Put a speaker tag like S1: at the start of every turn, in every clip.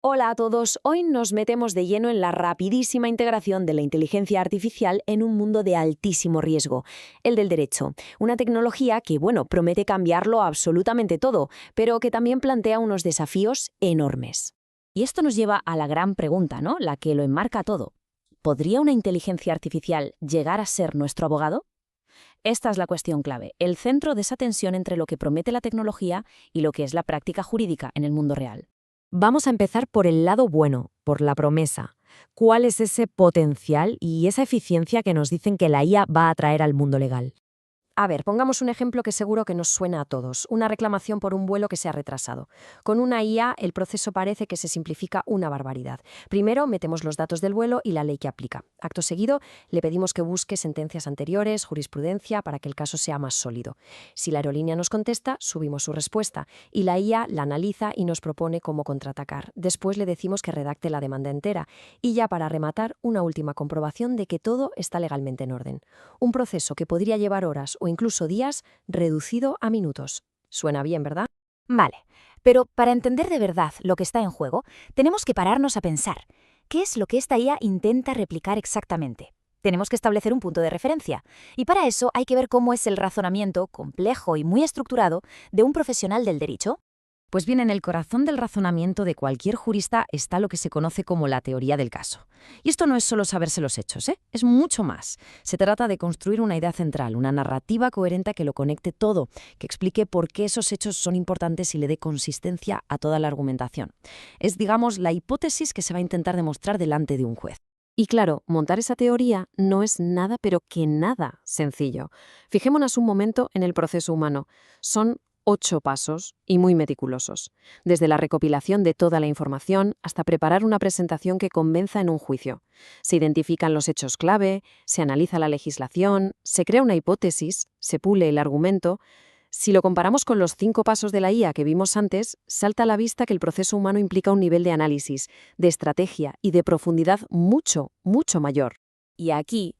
S1: Hola a todos, hoy nos metemos de lleno en la rapidísima integración de la inteligencia artificial en un mundo de altísimo riesgo, el del derecho. Una tecnología que, promete cambiarlo absolutamente todo, pero que también plantea unos desafíos enormes.
S2: Y esto nos lleva a la gran pregunta, ¿no? La que lo enmarca todo. ¿Podría una inteligencia artificial llegar a ser nuestro abogado? Esta es la cuestión clave, el centro de esa tensión entre lo que promete la tecnología y lo que es la práctica jurídica en el mundo real.
S3: Vamos a empezar por el lado bueno, por la promesa. ¿Cuál es ese potencial y esa eficiencia que nos dicen que la IA va a traer al mundo legal?
S1: A ver, pongamos un ejemplo que seguro que nos suena a todos, una reclamación por un vuelo que se ha retrasado. Con una IA, el proceso parece que se simplifica una barbaridad. Primero, metemos los datos del vuelo y la ley que aplica. Acto seguido, le pedimos que busque sentencias anteriores, jurisprudencia, para que el caso sea más sólido. Si la aerolínea nos contesta, subimos su respuesta y la IA la analiza y nos propone cómo contraatacar. Después le decimos que redacte la demanda entera y ya para rematar, una última comprobación de que todo está legalmente en orden. Un proceso que podría llevar horas o incluso días reducido a minutos. Suena bien, ¿verdad?
S2: Vale, pero para entender de verdad lo que está en juego, tenemos que pararnos a pensar, ¿qué es lo que esta IA intenta replicar exactamente? Tenemos que establecer un punto de referencia, y para eso hay que ver cómo es el razonamiento complejo y muy estructurado de un profesional del derecho.
S3: Pues bien, en el corazón del razonamiento de cualquier jurista está lo que se conoce como la teoría del caso. Y esto no es solo saberse los hechos, es mucho más. Se trata de construir una idea central, una narrativa coherente que lo conecte todo, que explique por qué esos hechos son importantes y le dé consistencia a toda la argumentación. Es, digamos, la hipótesis que se va a intentar demostrar delante de un juez.
S1: Y claro, montar esa teoría no es nada, pero que nada sencillo. Fijémonos un momento en el proceso humano. Son 8 pasos y muy meticulosos, desde la recopilación de toda la información hasta preparar una presentación que convenza en un juicio. Se identifican los hechos clave, se analiza la legislación, se crea una hipótesis, se pule el argumento. Si lo comparamos con los 5 pasos de la IA que vimos antes, salta a la vista que el proceso humano implica un nivel de análisis, de estrategia y de profundidad mucho, mucho mayor.
S4: Y aquí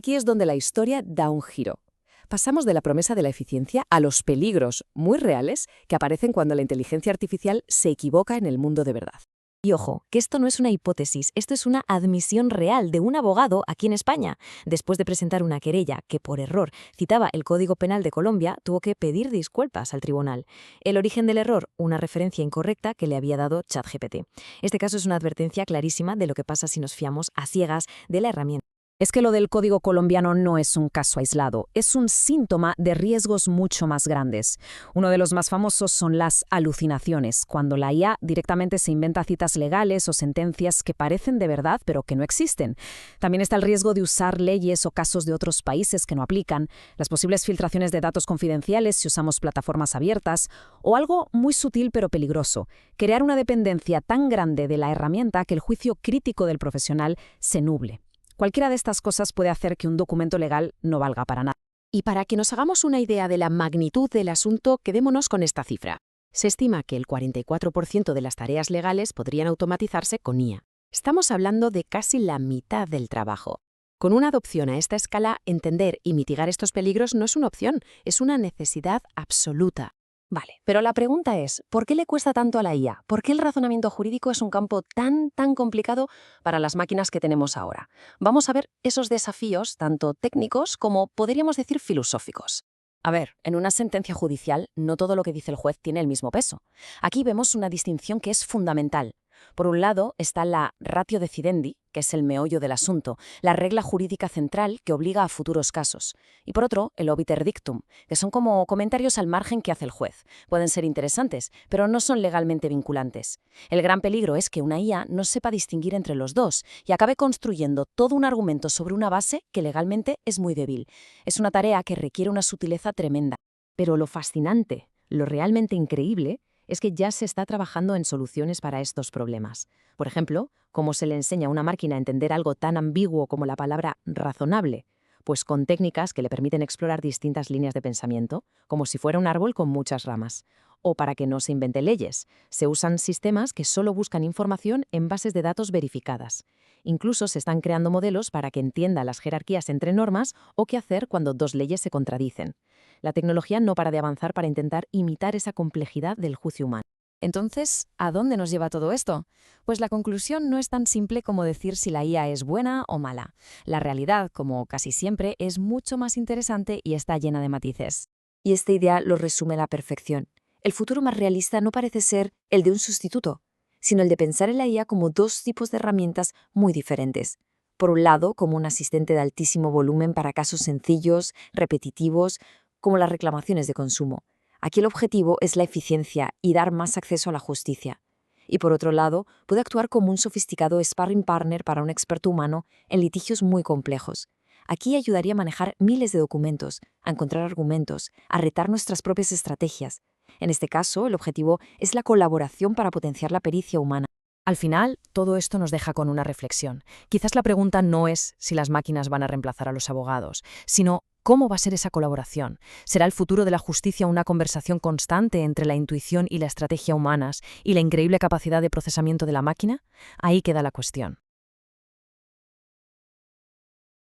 S4: es donde la historia da un giro. Pasamos de la promesa de la eficiencia a los peligros muy reales que aparecen cuando la inteligencia artificial se equivoca en el mundo de verdad.
S3: Y ojo, que esto no es una hipótesis, esto es una admisión real de un abogado aquí en España. Después de presentar una querella que por error citaba el Código Penal de Colombia, tuvo que pedir disculpas al tribunal. El origen del error, una referencia incorrecta que le había dado ChatGPT. Este caso es una advertencia clarísima de lo que pasa si nos fiamos a ciegas de la herramienta.
S4: Es que lo del código colombiano no es un caso aislado, es un síntoma de riesgos mucho más grandes. Uno de los más famosos son las alucinaciones, cuando la IA directamente se inventa citas legales o sentencias que parecen de verdad pero que no existen. También está el riesgo de usar leyes o casos de otros países que no aplican, las posibles filtraciones de datos confidenciales si usamos plataformas abiertas, o algo muy sutil pero peligroso, crear una dependencia tan grande de la herramienta que el juicio crítico del profesional se nuble. Cualquiera de estas cosas puede hacer que un documento legal no valga para nada.
S1: Y para que nos hagamos una idea de la magnitud del asunto, quedémonos con esta cifra. Se estima que el 44% de las tareas legales podrían automatizarse con IA. Estamos hablando de casi la mitad del trabajo. Con una adopción a esta escala, entender y mitigar estos peligros no es una opción, es una necesidad absoluta. Vale, pero la pregunta es, ¿por qué le cuesta tanto a la IA? ¿Por qué el razonamiento jurídico es un campo tan complicado para las máquinas que tenemos ahora? Vamos a ver esos desafíos, tanto técnicos como, podríamos decir, filosóficos.
S4: A ver, en una sentencia judicial no todo lo que dice el juez tiene el mismo peso. Aquí vemos una distinción que es fundamental. Por un lado está la ratio decidendi, que es el meollo del asunto, la regla jurídica central que obliga a futuros casos. Y por otro, el obiter dictum, que son como comentarios al margen que hace el juez. Pueden ser interesantes, pero no son legalmente vinculantes. El gran peligro es que una IA no sepa distinguir entre los dos y acabe construyendo todo un argumento sobre una base que legalmente es muy débil. Es una tarea que requiere una sutileza tremenda.
S3: Pero lo fascinante, lo realmente increíble, es que ya se está trabajando en soluciones para estos problemas. Por ejemplo, ¿cómo se le enseña a una máquina a entender algo tan ambiguo como la palabra razonable? Pues con técnicas que le permiten explorar distintas líneas de pensamiento, como si fuera un árbol con muchas ramas. O para que no se invente leyes, se usan sistemas que solo buscan información en bases de datos verificadas. Incluso se están creando modelos para que entienda las jerarquías entre normas o qué hacer cuando dos leyes se contradicen. La tecnología no para de avanzar para intentar imitar esa complejidad del juicio humano.
S4: Entonces, ¿a dónde nos lleva todo esto? Pues la conclusión no es tan simple como decir si la IA es buena o mala. La realidad, como casi siempre, es mucho más interesante y está llena de matices.
S1: Y esta idea lo resume a la perfección. El futuro más realista no parece ser el de un sustituto, sino el de pensar en la IA como dos tipos de herramientas muy diferentes. Por un lado, como un asistente de altísimo volumen para casos sencillos, repetitivos, como las reclamaciones de consumo. Aquí el objetivo es la eficiencia y dar más acceso a la justicia. Y por otro lado, puede actuar como un sofisticado sparring partner para un experto humano en litigios muy complejos. Aquí ayudaría a manejar miles de documentos, a encontrar argumentos, a retar nuestras propias estrategias. En este caso, el objetivo es la colaboración para potenciar la pericia humana.
S4: Al final, todo esto nos deja con una reflexión. Quizás la pregunta no es si las máquinas van a reemplazar a los abogados, sino ¿cómo va a ser esa colaboración? ¿Será el futuro de la justicia una conversación constante entre la intuición y la estrategia humanas y la increíble capacidad de procesamiento de la máquina? Ahí queda la cuestión.